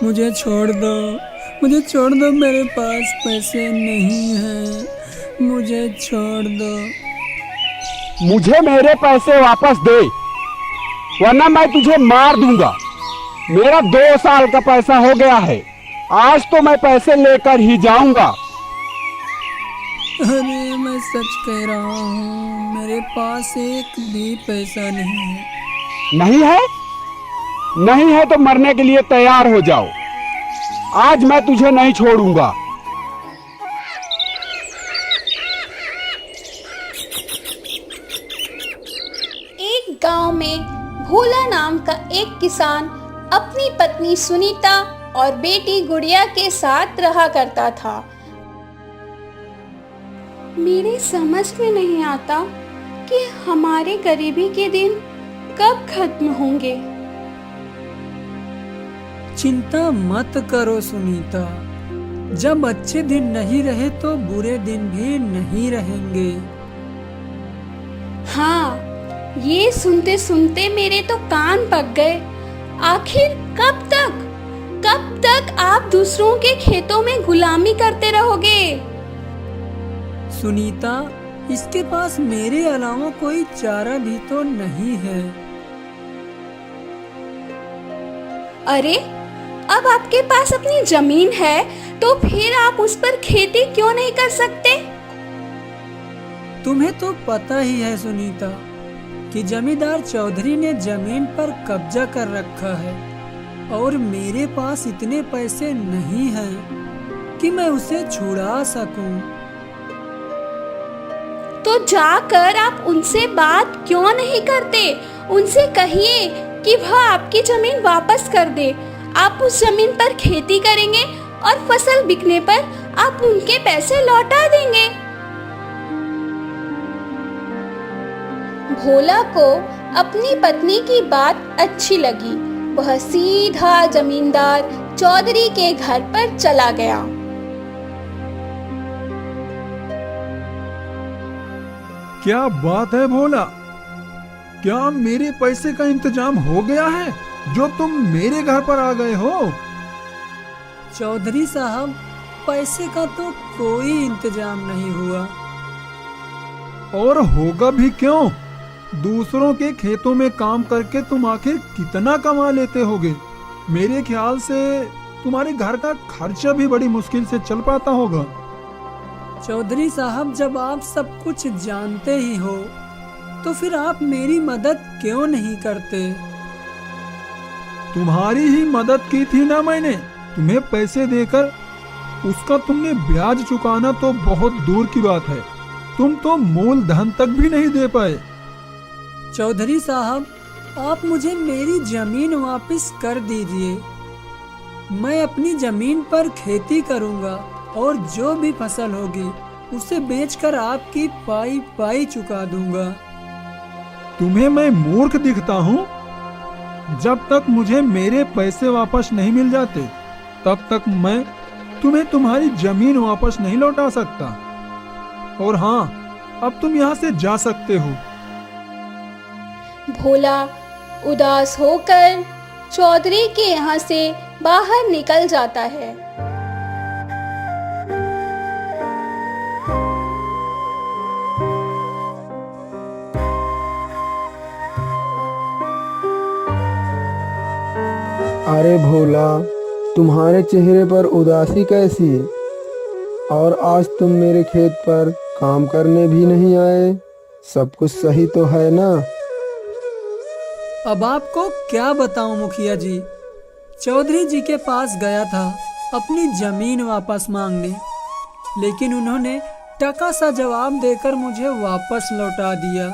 मुझे छोड़ दो, मुझे छोड़ दो, मेरे पास पैसे नहीं हैं, मुझे छोड़ दो। मुझे मेरे पैसे वापस दे, वरना मैं तुझे मार दूंगा। मेरा 2 साल का पैसा हो गया है, आज तो मैं पैसे लेकर ही जाऊंगा। अरे मैं सच कह रहा हूँ, मेरे पास एक भी पैसा नहीं है। नहीं है? नहीं है तो मरने के लिए तैयार हो जाओ। आज मैं तुझे नहीं छोड़ूंगा। एक गांव में भोला नाम का एक किसान अपनी पत्नी सुनीता और बेटी गुड़िया के साथ रहा करता था। मेरे समझ में नहीं आता कि हमारे गरीबी के दिन कब खत्म होंगे। चिंता मत करो सुनीता, जब अच्छे दिन नहीं रहे तो बुरे दिन भी नहीं रहेंगे। हाँ, ये सुनते सुनते मेरे तो कान पक गए। आखिर कब तक आप दूसरों के खेतों में गुलामी करते रहोगे? सुनीता, इसके पास मेरे अलावा कोई चारा भी तो नहीं है। अरे, अब आपके पास अपनी जमीन है तो फिर आप उस पर खेती क्यों नहीं कर सकते? तुम्हें तो पता ही है सुनीता कि जमींदार चौधरी ने जमीन पर कब्जा कर रखा है और मेरे पास इतने पैसे नहीं हैं कि मैं उसे छुड़ा सकूं। तो जाकर आप उनसे बात क्यों नहीं करते? उनसे कहिए कि वह आपकी जमीन वापस कर दे। आप उस जमीन पर खेती करेंगे और फसल बिकने पर आप उनके पैसे लौटा देंगे। भोला को अपनी पत्नी की बात अच्छी लगी। वह सीधा जमींदार चौधरी के घर पर चला गया। क्या बात है भोला, क्या मेरे पैसे का इंतजाम हो गया है जो तुम मेरे घर पर आ गए हो? चौधरी साहब, पैसे का तो कोई इंतजाम नहीं हुआ। और होगा भी क्यों? दूसरों के खेतों में काम करके तुम आखिर कितना कमा लेते होगे? मेरे ख्याल से तुम्हारे घर का खर्चा भी बड़ी मुश्किल से चल पाता होगा। चौधरी साहब, जब आप सब कुछ जानते ही हो तो फिर आप मेरी मदद क्यों नहीं करते? तुम्हारी ही मदद की थी ना मैंने, तुम्हें पैसे देकर। उसका तुमने ब्याज चुकाना तो बहुत दूर की बात है, तुम तो मूल धन तक भी नहीं दे पाए। चौधरी साहब, आप मुझे मेरी जमीन वापस कर दीजिए। मैं अपनी जमीन पर खेती करूंगा और जो भी फसल होगी उसे बेचकर आपकी पाई पाई चुका दूंगा। तुम्हें मैं मूर्ख दिखता हूँ? जब तक मुझे मेरे पैसे वापस नहीं मिल जाते तब तक मैं तुम्हें तुम्हारी जमीन वापस नहीं लौटा सकता। और हाँ, अब तुम यहाँ से जा सकते हो। भोला उदास होकर चौधरी के यहाँ से बाहर निकल जाता है। अरे भोला, तुम्हारे चेहरे पर उदासी कैसी? और आज तुम मेरे खेत पर काम करने भी नहीं आए? सब कुछ सही तो है ना? अब आपको क्या बताऊं मुखिया जी, चौधरी जी के पास गया था अपनी जमीन वापस मांगने, लेकिन उन्होंने टका सा जवाब देकर मुझे वापस लौटा दिया।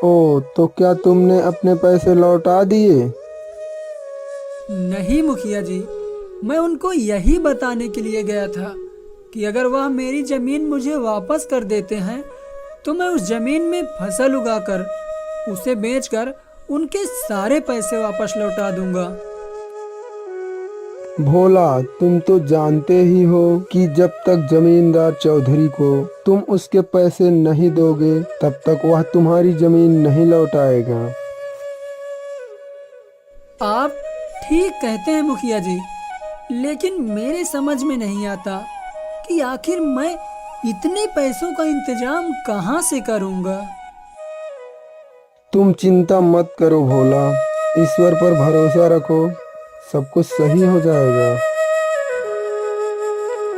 ओ, तो क्या तुमने अपने पैसे लौटा दिए? नहीं मुखिया जी, मैं उनको यही बताने के लिए गया था कि अगर वह मेरी जमीन मुझे वापस कर देते हैं तो मैं उस जमीन में फसल उगाकर उसे बेचकर उनके सारे पैसे वापस लौटा दूंगा। भोला, तुम तो जानते ही हो कि जब तक जमींदार चौधरी को तुम उसके पैसे नहीं दोगे तब तक वह तुम्हारी जमीन नहीं लौटाएगा। आप ठीक कहते हैं मुखिया जी, लेकिन मेरे समझ में नहीं आता कि आखिर मैं इतने पैसों का इंतजाम कहाँ से करूँगा। तुम चिंता मत करो भोला, ईश्वर पर भरोसा रखो, सब कुछ सही हो जाएगा।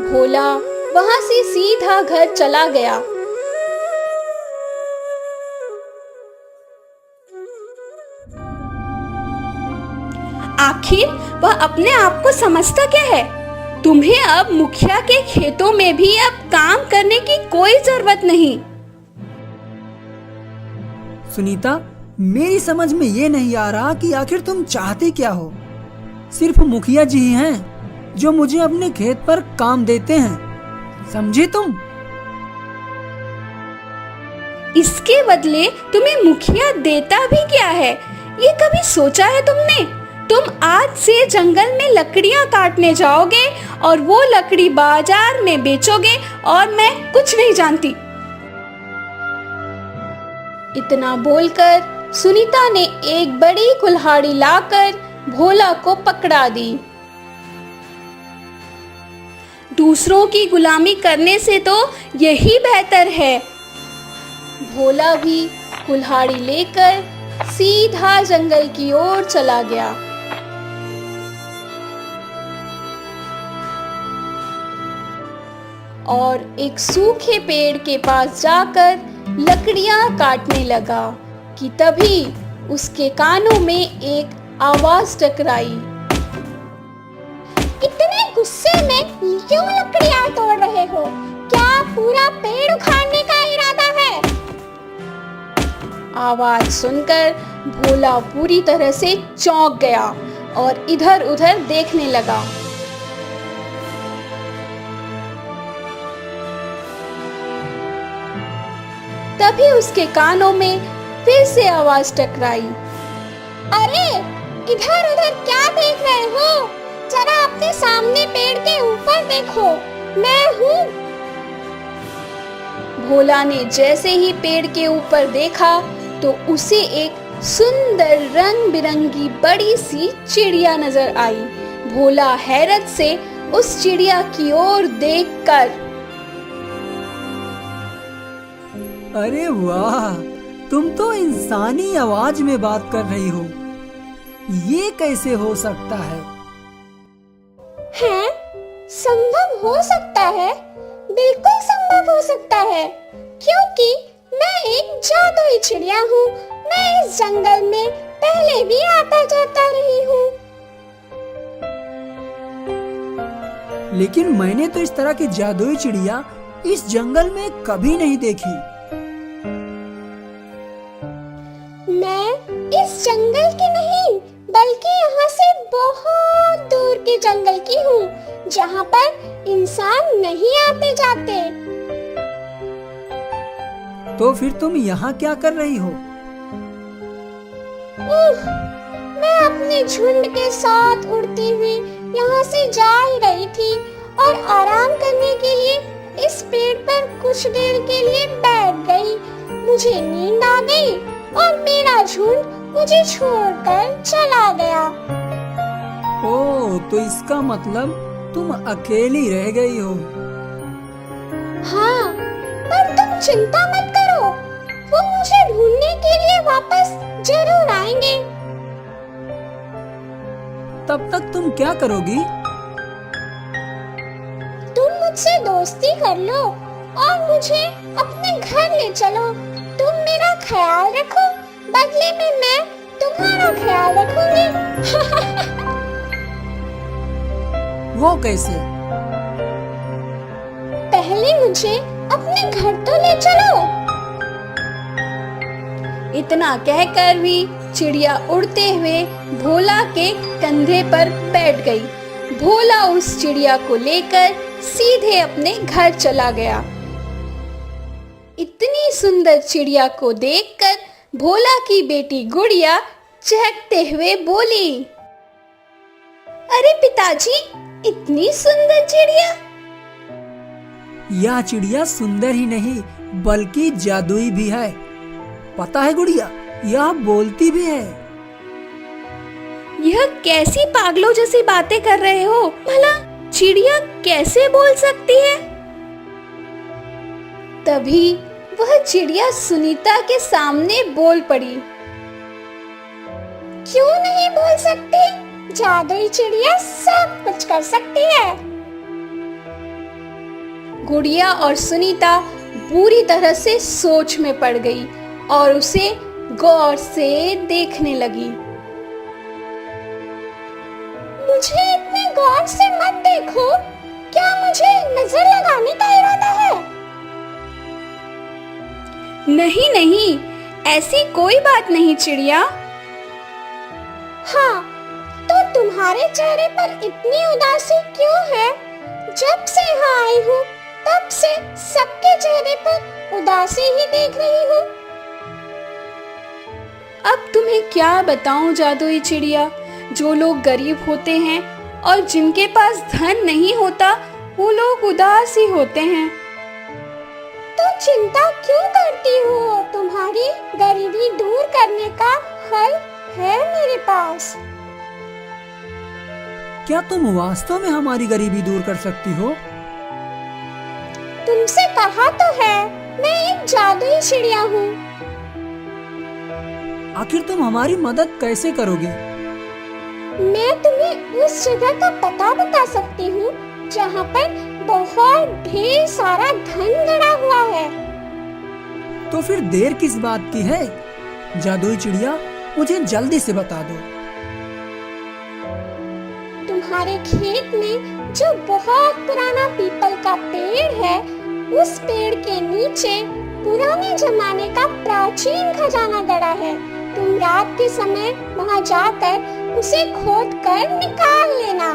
भोला वहां से सीधा घर चला गया। आखिर वह अपने आप को समझता क्या है? तुम्हें अब मुखिया के खेतों में भी अब काम करने की कोई जरूरत नहीं। सुनीता, मेरी समझ में ये नहीं आ रहा कि आखिर तुम चाहते क्या हो। सिर्फ मुखिया जी ही हैं जो मुझे अपने खेत पर काम देते हैं, समझे तुम? इसके बदले तुम्हें मुखिया देता भी क्या है, ये कभी सोचा है तुमने? तुम आज से जंगल में लकड़ियां काटने जाओगे और वो लकड़ी बाजार में बेचोगे और मैं कुछ नहीं जानती। इतना बोलकर सुनीता ने एक बड़ी कुल्हाड़ी लाकर भोला को पकड़ा दी। दूसरों की गुलामी करने से तो यही बेहतर है। भोला भी कुल्हाड़ी लेकर सीधा जंगल की ओर चला गया। और एक सूखे पेड़ के पास जाकर लकड़ियां काटने लगा कि तभी उसके कानों में एक आवाज टकराई। इतने गुस्से में क्यों लकड़ियां तोड़ रहे हो? क्या पूरा पेड़ उखाड़ने का इरादा है? आवाज सुनकर भोला पूरी तरह से चौंक गया और इधर-उधर देखने लगा। तभी उसके कानों में फिर से आवाज टकराई। अरे, इधर-उधर क्या देख रहे हो? जरा अपने सामने पेड़ के ऊपर देखो, मैं हूँ। भोला ने जैसे ही पेड़ के ऊपर देखा तो उसे एक सुंदर रंग बिरंगी बड़ी सी चिड़िया नजर आई। भोला हैरत से उस चिड़िया की ओर देखकर, अरे वाह, तुम तो इंसानी आवाज में बात कर रही हो। ये कैसे हो सकता है? हैं? संभव हो सकता है, बिल्कुल संभव हो सकता है, क्योंकि मैं एक जादुई चिड़िया हूँ। मैं इस जंगल में पहले भी आता जाता रही हूँ। लेकिन मैंने तो इस तरह की जादुई चिड़िया इस जंगल में कभी नहीं देखी। मैं इस जंगल की नहीं, बल्कि यहाँ से बहुत दूर के जंगल की हूँ, जहाँ पर इंसान नहीं आते जाते। तो फिर तुम यहाँ क्या कर रही हो? मैं अपने झुंड के साथ उड़ती हुई यहाँ से जा ही रही थी और आराम करने के लिए इस पेड़ पर कुछ देर के लिए बैठ गई। मुझे नींद आ गई और मेरा झुंड मुझे छोड़कर चला गया। ओह, तो इसका मतलब तुम अकेली रह गई हो। हाँ, पर तुम चिंता मत करो, वो मुझे ढूंढने के लिए वापस जरूर आएंगे। तब तक तुम क्या करोगी? तुम मुझसे दोस्ती कर लो और मुझे अपने घर ले चलो। तुम मेरा ख्याल रखो, बदले में मैं तुम्हारा ख्याल रखूंगी। वो कैसे? पहले मुझे अपने घर तो ले चलो। इतना कहकर भी चिड़िया उड़ते हुए भोला के कंधे पर बैठ गई। भोला उस चिड़िया को लेकर सीधे अपने घर चला गया। इतनी सुंदर चिड़िया को देखकर भोला की बेटी गुड़िया चहकते हुए बोली, अरे पिताजी, इतनी सुंदर चिड़िया! यह चिड़िया सुंदर ही नहीं बल्कि जादुई भी है। पता है गुड़िया, यह बोलती भी है। यह कैसी पागलों जैसी बातें कर रहे हो? भला चिड़िया कैसे बोल सकती है? तभी वह चिड़िया सुनीता के सामने बोल पड़ी। क्यों नहीं बोल सकती? जादुई चिड़िया सब कुछ कर सकती है। गुड़िया और सुनीता बुरी तरह से सोच में पड़ गई और उसे गौर से देखने लगी। मुझे इतने गौर से मत देखो, क्या मुझे नजर लगाने का इरादा है? नहीं नहीं, ऐसी कोई बात नहीं चिड़िया। हाँ, तो तुम्हारे चेहरे पर इतनी उदासी क्यों है? जब से यहाँ आई हूँ तब से सबके चेहरे पर उदासी ही देख रही हूँ। अब तुम्हें क्या बताऊं जादुई चिड़िया, जो लोग गरीब होते हैं और जिनके पास धन नहीं होता वो लोग उदास ही होते हैं। तो चिंता क्यों करती हो? तुम्हारी गरीबी दूर करने का हल है मेरे पास। क्या तुम वास्तव में हमारी गरीबी दूर कर सकती हो? तुमसे कहा तो है, मैं एक जादुई चिड़िया हूँ। आखिर तुम हमारी मदद कैसे करोगी? मैं तुम्हें उस जगह का पता बता सकती हूँ जहाँ पर बहुत ढेर सारा धन गड़ा हुआ है। तो फिर देर किस बात की है? जादुई चिड़िया, मुझे जल्दी से बता दो। तुम्हारे खेत में जो बहुत पुराना पीपल का पेड़ है, उस पेड़ के नीचे पुराने जमाने का प्राचीन खजाना गड़ा है। तुम रात के समय वहां जाकर उसे खोद कर निकाल लेना।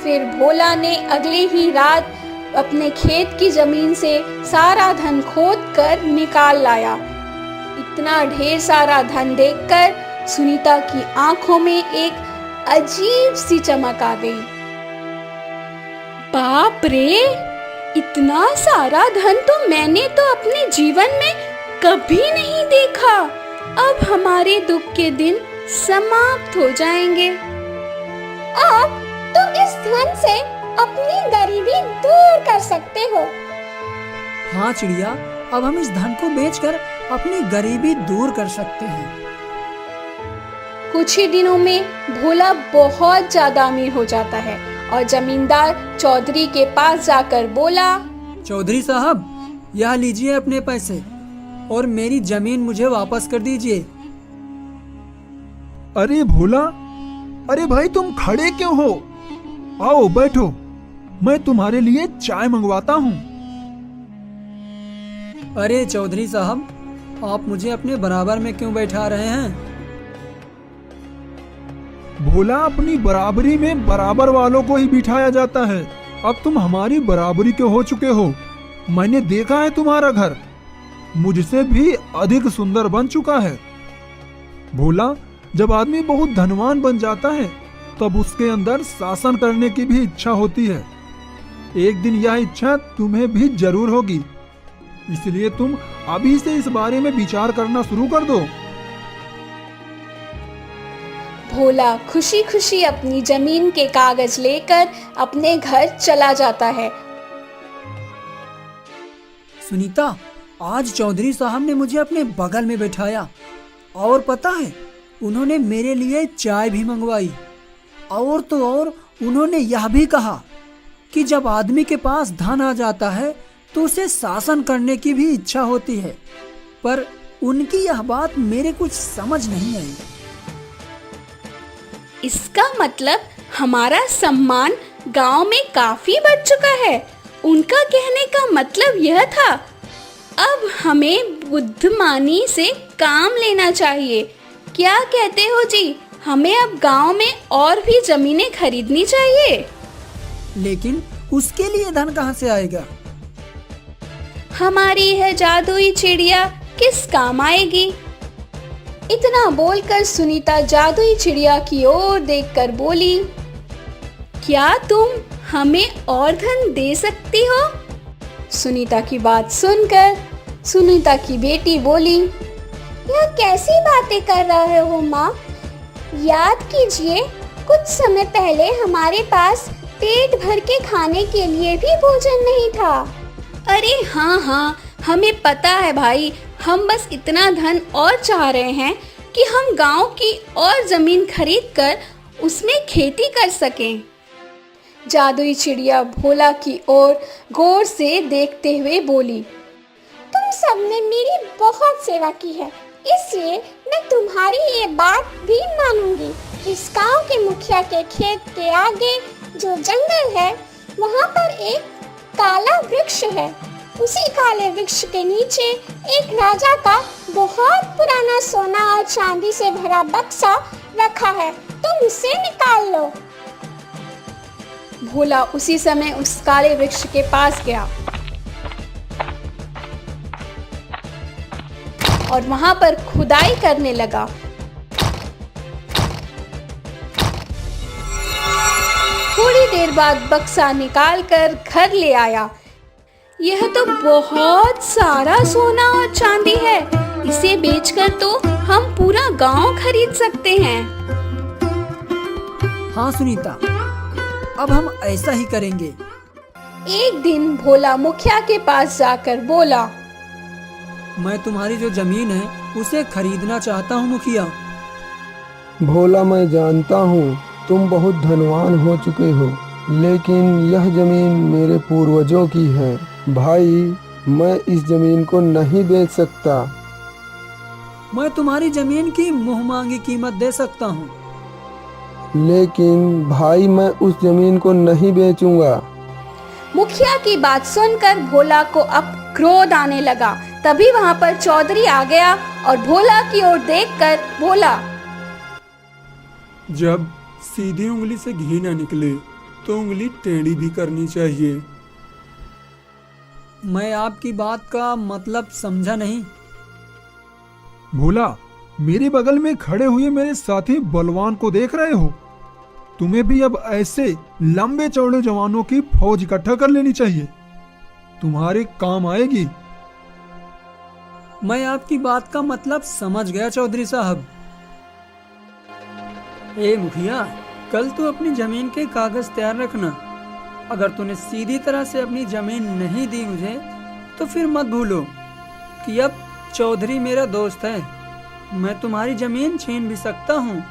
फिर भोला ने अगले ही रात अपने खेत की जमीन से सारा धन खोद कर निकाल लाया। इतना ढेर सारा धन देखकर सुनीता की आंखों में एक अजीब सी चमक आ गई। बाप रे, इतना सारा धन तो मैंने तो अपने जीवन में कभी नहीं देखा। अब हमारे दुख के दिन समाप्त हो जाएंगे। अब तुम इस धन से अपनी गरीबी दूर कर सकते हो। हाँ चिड़िया, अब हम इस धन को बेचकर अपनी गरीबी दूर कर सकते हैं। कुछ ही दिनों में भोला बहुत ज्यादा अमीर हो जाता है और जमींदार चौधरी के पास जाकर बोला, चौधरी साहब, यह लीजिए अपने पैसे और मेरी जमीन मुझे वापस कर दीजिए। अरे भोला, अरे भाई तुम खड़े क्यों हो? आओ बैठो, मैं तुम्हारे लिए चाय मंगवाता हूँ। अरे चौधरी साहब, आप मुझे अपने बराबर में क्यों बैठा रहे हैं? भोला, अपनी बराबरी में बराबर वालों को ही बिठाया जाता है। अब तुम हमारी बराबरी के हो चुके हो। मैंने देखा है तुम्हारा घर मुझसे भी अधिक सुंदर बन चुका है। भोला, जब आदमी बहुत धनवान बन जाता है तब उसके अंदर शासन करने की भी इच्छा होती है। एक दिन यह इच्छा तुम्हें भी जरूर होगी, इसलिए तुम अभी से इस बारे में विचार करना शुरू कर दो। भोला खुशी खुशी अपनी जमीन के कागज लेकर अपने घर चला जाता है। सुनीता, आज चौधरी साहब ने मुझे अपने बगल में बैठाया और पता है, उन्होंने मेरे लिए चाय भी मंगवाई। और तो और उन्होंने यह भी कहा कि जब आदमी के पास धन आ जाता है तो उसे शासन करने की भी इच्छा होती है। पर उनकी यह बात मेरे कुछ समझ नहीं आई। इसका मतलब हमारा सम्मान गांव में काफी बढ़ चुका है। उनका कहने का मतलब यह था, अब हमें बुद्धिमानी से काम लेना चाहिए। क्या कहते हो जी? हमें अब गांव में और भी जमीनें खरीदनी चाहिए। लेकिन उसके लिए धन कहाँ से आएगा? हमारी यह जादुई चिड़िया किस काम आएगी? इतना बोलकर सुनीता जादुई चिड़िया की ओर देखकर बोली, क्या तुम हमें और धन दे सकती हो? सुनीता की बात सुनकर सुनीता की बेटी बोली, यह कैसी बातें कर रहे हो माँ? याद कीजिए, कुछ समय पहले हमारे पास पेट भर के खाने के लिए भी भोजन नहीं था। अरे हाँ, हमें पता है भाई, हम बस इतना धन और चाह रहे हैं कि हम गांव की और जमीन खरीद कर उसमें खेती कर सकें। जादुई चिड़िया भोला की ओर गौर से देखते हुए बोली, तुम सबने मेरी बहुत सेवा की है, इसलिए मैं तुम्हारी ये बात भी मानूंगी। इस गांव के मुखिया के खेत के आगे जो जंगल है, वहाँ पर एक काला वृक्ष है। उसी काले वृक्ष के नीचे एक राजा का बहुत पुराना सोना और चांदी से भरा बक्सा रखा है, तुम उसे निकाल लो। भोला उसी समय उस काले वृक्ष के पास गया और वहां पर खुदाई करने लगा। थोड़ी देर बाद बक्सा निकालकर घर ले आया। यह तो बहुत सारा सोना और चांदी है, इसे बेचकर तो हम पूरा गांव खरीद सकते हैं। हाँ सुनीता, अब हम ऐसा ही करेंगे। एक दिन भोला मुखिया के पास जाकर बोला, मैं तुम्हारी जो जमीन है उसे खरीदना चाहता हूँ मुखिया। भोला, मैं जानता हूँ तुम बहुत धनवान हो चुके हो, लेकिन यह जमीन मेरे पूर्वजों की है। भाई, मैं इस जमीन को नहीं बेच सकता। मैं तुम्हारी जमीन की मुंह मांगी कीमत दे सकता हूँ। लेकिन भाई, मैं उस जमीन को नहीं बेचूंगा। मुखिया की बात सुनकर भोला को अब क्रोध आने लगा। तभी वहाँ पर चौधरी आ गया और भोला की ओर देखकर बोला, जब सीधी उंगली से घी न निकले तो उंगली टेढ़ी भी करनी चाहिए। मैं आपकी बात का मतलब समझा नहीं। भोला, मेरे बगल में खड़े हुए मेरे साथी बलवान को देख रहे हो? तुम्हें भी अब ऐसे लंबे चौड़े जवानों की फौज इकट्ठा कर लेनी चाहिए, तुम्हारे काम आएगी। मैं आपकी बात का मतलब समझ गया चौधरी साहब। ए मुखिया, कल तू अपनी जमीन के कागज तैयार रखना। अगर तूने सीधी तरह से अपनी जमीन नहीं दी मुझे, तो फिर मत भूलो कि अब चौधरी मेरा दोस्त है। मैं तुम्हारी जमीन छीन भी सकता हूँ,